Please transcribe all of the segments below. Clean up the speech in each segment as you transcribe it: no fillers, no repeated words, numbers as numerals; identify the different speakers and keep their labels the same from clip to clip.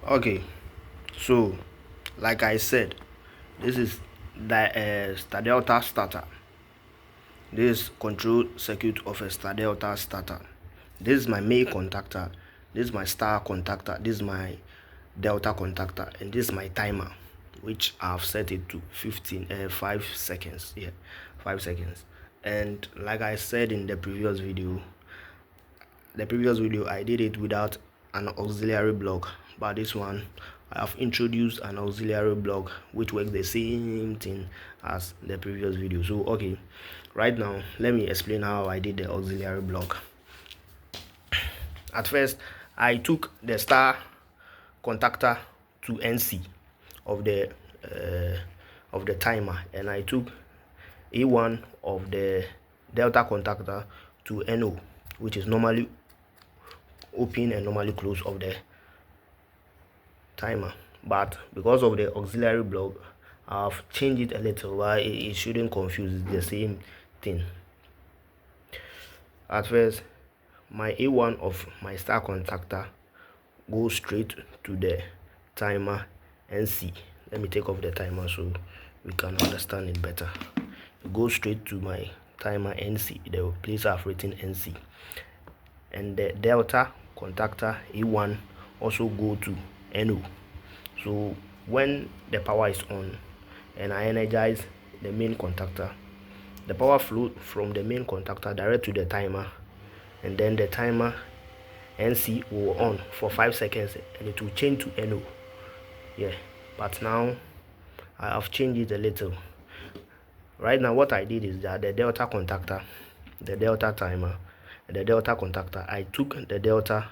Speaker 1: Okay, so like I said, this is the star delta starter. This is control circuit of a star delta starter. This is my main contactor. This is my star contactor. This is my delta contactor, and this is my timer, which I've set it to 5 seconds. Yeah, 5 seconds. And like I said in the previous video, I did it without an auxiliary block, but this one I have introduced an auxiliary block which works the same thing as the previous video. So okay, right now let me explain how I did the auxiliary block. At first, I took the star contactor to NC of the timer, and I took A1 of the delta contactor to NO, which is normally open and normally close of the timer. But because of the auxiliary block, I've changed it a little, but it shouldn't confuse. It's the same thing. At first, my A1 of my star contactor goes straight to the timer NC. Let me take off the timer so we can understand it better. It goes straight to my timer NC, the place I've written NC. And the delta contactor A1 also go to NO. So when the power is on and I energize the main contactor, the power flow from the main contactor direct to the timer, and then the timer NC will on for 5 seconds and it will change to NO. Yeah, but now I have changed it a little. Right now what I did is that the delta contactor, the delta timer, and the delta contactor, I took the delta,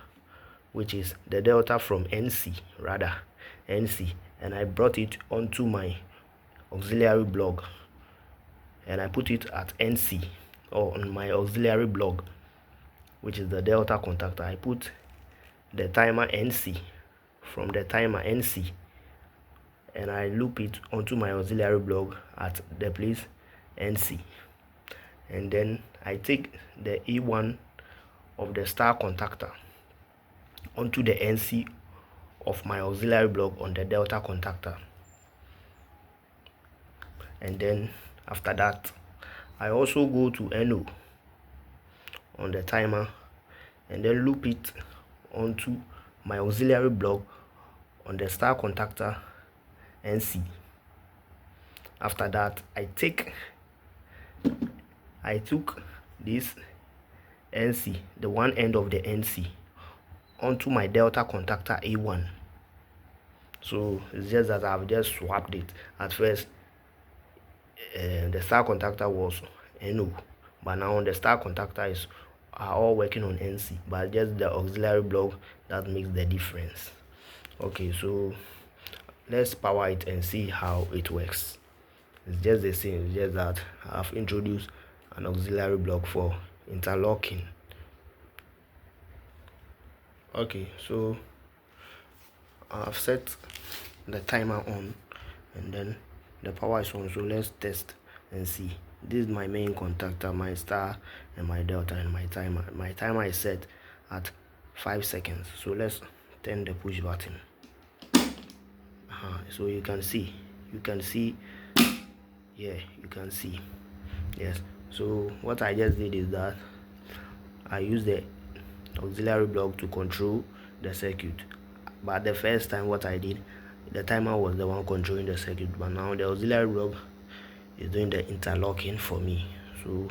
Speaker 1: which is the delta from NC, and I brought it onto my auxiliary block, and I put it at NC, or on my auxiliary block, which is the delta contactor. I put the timer NC from the timer NC, and I loop it onto my auxiliary block at the place NC, and then I take the A1 of the star contactor onto the NC of my auxiliary block on the delta contactor, and then after that I also go to NO on the timer and then loop it onto my auxiliary block on the star contactor NC. After that I took this NC, the one end of the NC, onto my delta contactor A1. So it's just that I've just swapped it. At first the star contactor was NO, but now the star contactor are all working on NC, but just the auxiliary block that makes the difference. Okay, so let's power it and see how it works. It's just the same, it's just that I've introduced an auxiliary block for interlocking. Okay, so I've set the timer on and then the power is on, so let's test and see. This is my main contactor, my star and my delta, and my timer. My timer is set at 5 seconds, so let's turn the push button. So you can see, yeah, you can see. Yes, so what I just did is that I used the auxiliary block to control the circuit, but the first time what I did, the timer was the one controlling the circuit, but now the auxiliary block is doing the interlocking for me. So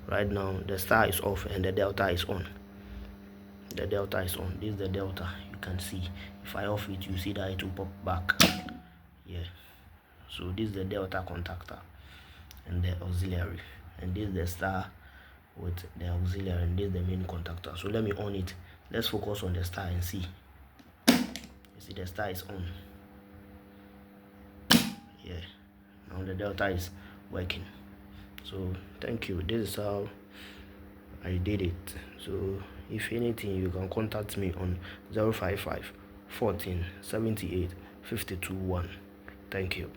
Speaker 1: right now the star is off and the delta is on. The delta is on. This is the delta. You can see if I off it, you see that it will pop back. Yeah, so this is the delta contactor and the auxiliary, and this is the star with the auxiliary, and this is the main contactor. So let me on it. Let's focus on the star and see. You see the star is on. Yeah, now the delta is working. So thank you. This is how I did it. So if anything, you can contact me on 055 14 78 52 1. Thank you.